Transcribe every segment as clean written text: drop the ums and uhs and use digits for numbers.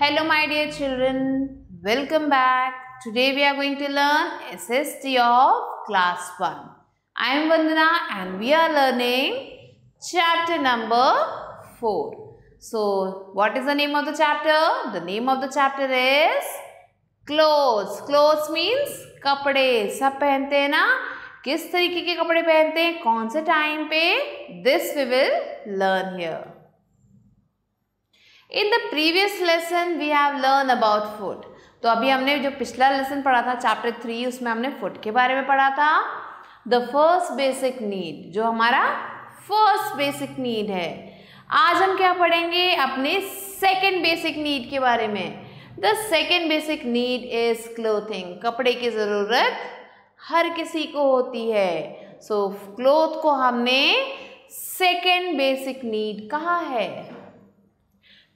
Hello my dear children, welcome back. Today we are going to learn SST of class 1. I am Vandana and we are learning chapter number 4. So what is the name of the chapter? The name of the chapter is Clothes. Clothes means कपड़े. सब पहनते हैं ना? किस तरीके के कपड़े पहनते हैं, कौन से टाइम पे? This we will learn here. In the previous lesson we have learned about food. तो अभी हमने जो पिछला लेसन पढ़ा था चैप्टर 3, उसमें हमने फूड के बारे में पढ़ा था. द फर्स्ट बेसिक नीड, जो हमारा फर्स्ट बेसिक नीड है. आज हम क्या पढ़ेंगे? अपने सेकेंड बेसिक नीड के बारे में. The second basic need is clothing. कपड़े की ज़रूरत हर किसी को होती है. सो क्लोथ को हमने सेकेंड बेसिक नीड कहा है.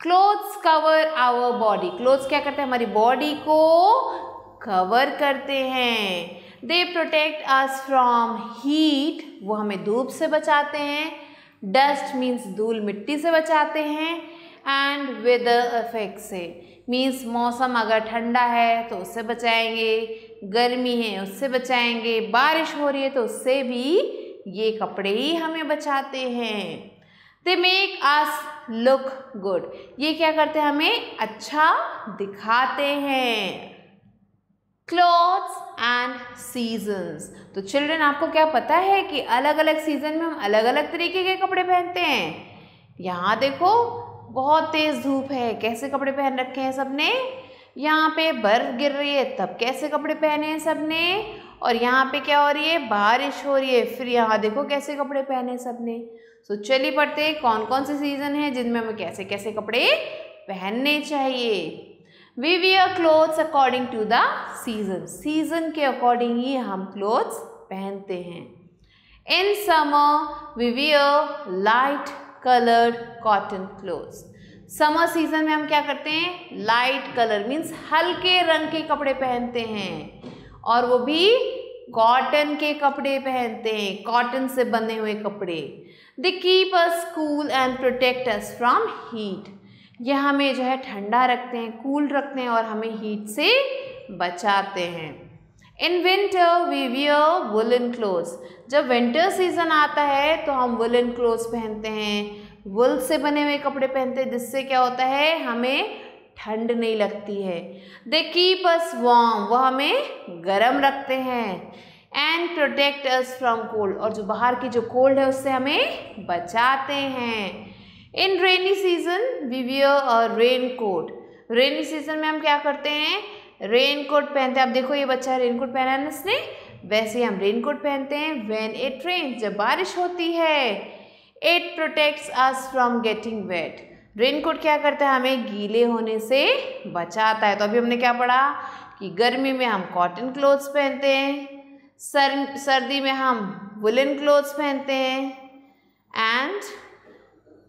Clothes cover our body. Clothes क्या करते हैं? हमारी बॉडी को कवर करते हैं. They protect us from heat. वो हमें धूप से बचाते हैं. डस्ट मीन्स धूल मिट्टी से बचाते हैं. एंड वेदर इफेक्ट से मीन्स मौसम अगर ठंडा है तो उससे बचाएंगे, गर्मी है उससे बचाएंगे, बारिश हो रही है तो उससे भी ये कपड़े ही हमें बचाते हैं. They make us look good. ये क्या करते हैं? हमें अच्छा दिखाते हैं. Clothes and seasons. तो चिल्ड्रन, आपको क्या पता है कि अलग अलग सीजन में हम अलग अलग तरीके के कपड़े पहनते हैं. यहाँ देखो बहुत तेज धूप है, कैसे कपड़े पहन रखे हैं सबने. यहाँ पे बर्फ गिर रही है, तब कैसे कपड़े पहने हैं सबने. और यहाँ पे क्या हो रही है? बारिश हो रही है, फिर यहाँ देखो कैसे कपड़े पहने सबने. सो चलिए पढ़ते हैं कौन कौन से सीजन है जिनमें हमें कैसे कैसे कपड़े पहनने चाहिए. We wear clothes according to the season. Season के अकॉर्डिंग ही हम क्लोथ्स पहनते हैं. In summer we wear light coloured cotton clothes. Summer season में हम क्या करते हैं? लाइट कलर मीन्स हल्के रंग के कपड़े पहनते हैं. और वो भी कॉटन के कपड़े पहनते हैं, कॉटन से बने हुए कपड़े. They keep us cool and protect us from heat. यह हमें जो है ठंडा रखते हैं, कूल रखते हैं और हमें हीट से बचाते हैं. In winter we wear woolen clothes. जब विंटर सीजन आता है तो हम वुलन क्लोथ्स पहनते हैं, वुल से बने हुए कपड़े पहनते हैं, जिससे क्या होता है? हमें ठंड नहीं लगती है. They keep us warm. वो हमें गर्म रखते हैं. And protect us from cold. और जो बाहर की जो कोल्ड है उससे हमें बचाते हैं. In rainy season we wear a raincoat. Rainy season में हम क्या करते हैं? रेन कोट पहनते हैं. अब देखो ये बच्चा रेन कोट पहना है इसने, वैसे हम रेन कोट पहनते हैं. व्हेन इट रेन्स, जब बारिश होती है. It protects us from getting wet. Rain coat क्या करता है? हमें गीले होने से बचाता है. तो अभी हमने क्या पढ़ा कि गर्मी में हम कॉटन क्लोथ्स पहनते हैं, सर्दी में हम वुलन क्लोथ्स पहनते हैं. एंड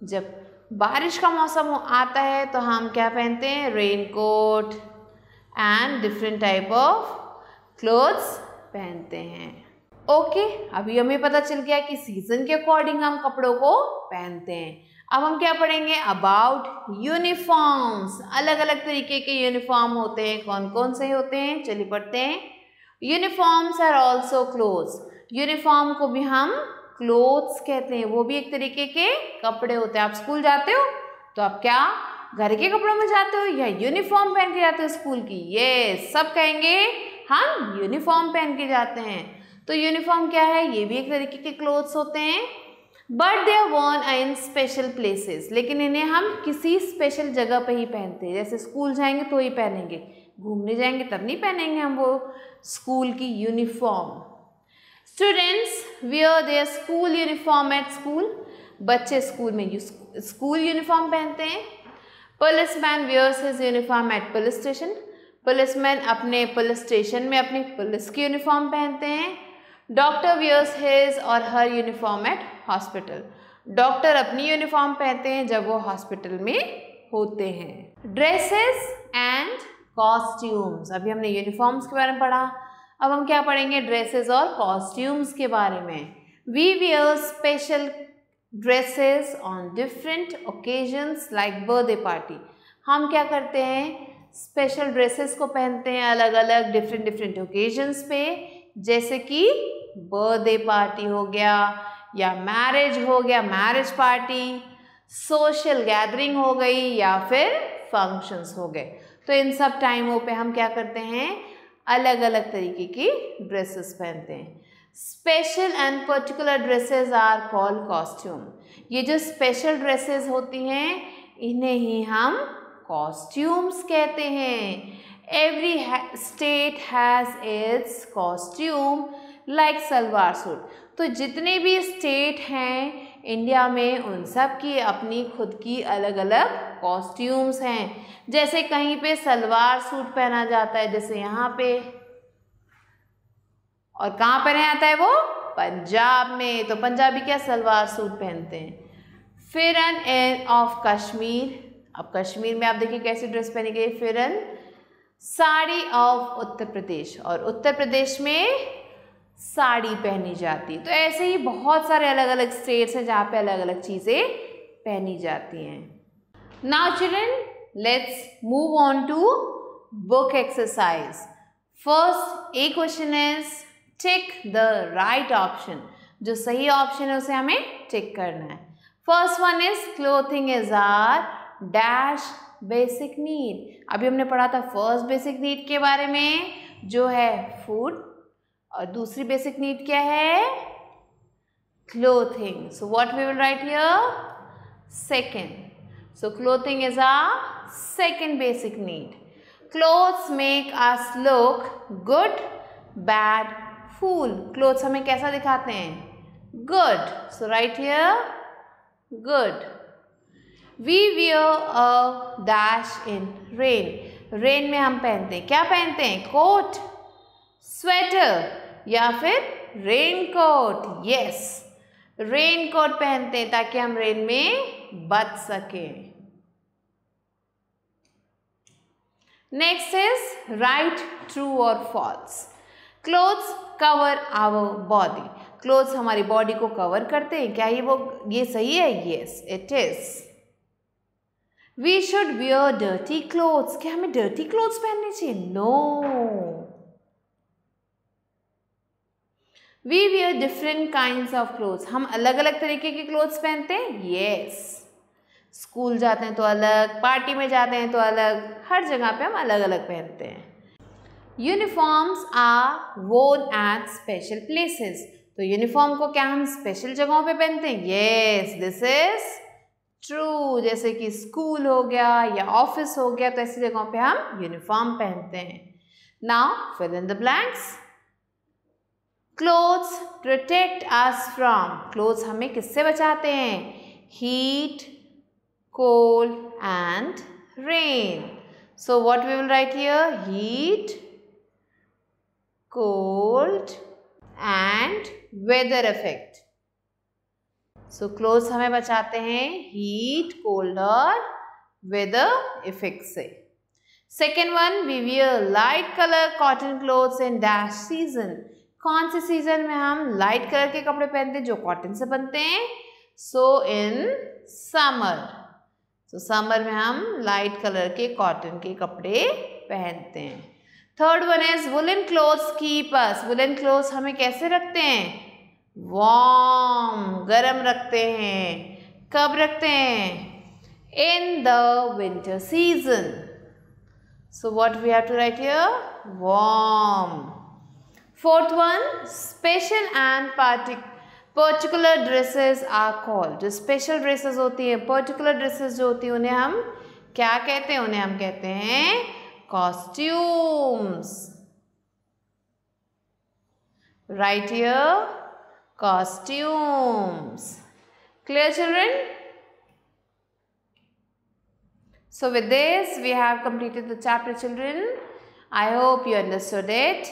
जब बारिश का मौसम आता है तो हम क्या पहनते हैं? Rain coat and different type of clothes पहनते हैं. ओके, अभी हमें पता चल गया कि सीजन के अकॉर्डिंग हम कपड़ों को पहनते हैं. अब हम क्या पढ़ेंगे? About uniforms. अलग अलग तरीके के यूनिफॉर्म होते हैं. कौन कौन से होते हैं? चलिए पढ़ते हैं. Uniforms are also clothes. Uniform को भी हम क्लोथ्स कहते हैं. वो भी एक तरीके के कपड़े होते हैं. आप स्कूल जाते हो तो आप क्या घर के कपड़ों में जाते हो या यूनिफॉर्म पहन के जाते हो स्कूल की? ये सब कहेंगे हम यूनिफॉर्म पहन के जाते हैं. तो यूनिफॉर्म क्या है? ये भी एक तरीके के क्लोथ्स होते हैं. But they are worn in special places. लेकिन इन्हें हम किसी स्पेशल जगह पे ही पहनते हैं. जैसे स्कूल जाएंगे तो ही पहनेंगे, घूमने जाएंगे तब नहीं पहनेंगे हम वो स्कूल की uniform. Students wear their school uniform at school. बच्चे स्कूल में स्कूल यूनिफॉर्म पहनते हैं. Policeman wears his uniform at police station. Policeman अपने पुलिस स्टेशन में अपनी पुलिस की यूनिफॉर्म पहनते हैं. डॉक्टर वियर्स हिज और हर यूनिफॉर्म एट हॉस्पिटल. डॉक्टर अपनी यूनिफॉर्म पहनते हैं जब वो हॉस्पिटल में होते हैं. Dresses and costumes. अभी हमने यूनिफॉर्म्स के बारे में पढ़ा. अब हम क्या पढ़ेंगे? ड्रेसेस और कॉस्ट्यूम्स के बारे में. We wear special dresses on different occasions like birthday party. हम क्या करते हैं, स्पेशल ड्रेसेस को पहनते हैं अलग अलग डिफरेंट ओकेजन्स पे, जैसे कि बर्थडे पार्टी हो गया या मैरिज हो गया, मैरिज पार्टी, सोशल गैदरिंग हो गई या फिर फंक्शंस हो गए। तो इन सब टाइमों पे हम क्या करते हैं, अलग अलग तरीके की ड्रेसेस पहनते हैं। Special and particular dresses are called costume. ये जो स्पेशल ड्रेसेस होती हैं इन्हें ही हम कॉस्ट्यूम्स कहते हैं। Every state has its costume like salwar suit. तो जितने भी स्टेट हैं इंडिया में उन सब की अपनी खुद की अलग अलग कॉस्ट्यूम्स हैं। जैसे कहीं पे सलवार सूट पहना जाता है, जैसे यहाँ पे, और कहाँ पहना जाता है वो, पंजाब में, तो पंजाबी क्या सलवार सूट पहनते हैं। फिरन ऑफ कश्मीर, अब कश्मीर में आप देखिए कैसी ड्रेस पहनी गई, फिरन। साड़ी ऑफ उत्तर प्रदेश, और उत्तर प्रदेश में साड़ी पहनी जाती है। तो ऐसे ही बहुत सारे अलग अलग स्टेट्स हैं जहाँ पे अलग अलग चीज़ें पहनी जाती हैं। Now children, let's move on to book exercise. First A question is tick the right option. जो सही ऑप्शन है उसे हमें टिक करना है। First one is clothing is are dash basic need. अभी हमने पढ़ा था फर्स्ट बेसिक नीड के बारे में जो है फूड, और दूसरी बेसिक नीड क्या है, clothing. So what we will write here, second. So clothing is our second basic need. Clothes make us look good, bad, fool. Clothes हमें कैसा दिखाते हैं, good. So write here good. We wear a dash in rain. Rain में हम पहनते हैं, क्या पहनते हैं, कोट, स्वेटर या फिर rain coat. Yes, rain coat पहनते हैं ताकि हम रेन में बच सकें। नेक्स्ट इज राइट ट्रू और false. Clothes cover our body. Clothes हमारी बॉडी को कवर करते हैं, क्या ये सही है, yes it is. We should wear dirty clothes. क्या हमें डर्टी क्लोथ्स पहनने चाहिए, no. We wear different kinds of clothes. हम अलग अलग तरीके के क्लोथ्स पहनते हैं, yes. स्कूल जाते हैं तो अलग, पार्टी में जाते हैं तो अलग, हर जगह पे हम अलग अलग पहनते हैं। यूनिफॉर्म्स आर वोन एट स्पेशल प्लेसेस। तो यूनिफॉर्म को क्या हम स्पेशल जगहों पे पहनते हैं, yes, दिस इज ट्रू। जैसे कि स्कूल हो गया या ऑफिस हो गया, तो ऐसी जगहों पे हम यूनिफॉर्म पहनते हैं। Now fill in the blanks. Clothes protect us from. क्लोथ्स हमें किससे बचाते हैं, heat, cold and rain. So what we will write here, heat, cold and weather effect. सो क्लोथ्स हमें बचाते हैं हीट, कोल्ड और वेदर इफेक्ट से। Second one, we wear light colour cotton clothes in dash season. कौन से season में हम लाइट कलर के कपड़े पहनते हैं जो कॉटन से बनते हैं, सो इन समर। सो समर में हम लाइट कलर के कॉटन के कपड़े पहनते हैं। Third one is woollen clothes keep us. Woollen clothes हमें कैसे रखते हैं, वार्म, गर्म रखते हैं। कब रखते हैं, in the winter season. So what we have to write here, warm. Fourth one, special and particular dresses are called. जो स्पेशल ड्रेसेस होती हैं, पर्टिकुलर ड्रेसेस जो होती हैं, उन्हें हम क्या कहते हैं, उन्हें हम कहते हैं costumes. Right here costumes. Clear, children? So with this we have completed the chapter, children. I hope you understood it.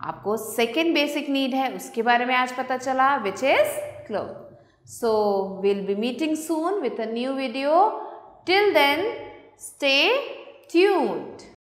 आपको सेकेंड बेसिक नीड है उसके बारे में आज पता चला, which is cloth. So we'll be meeting soon with a new video. Till then, stay tuned.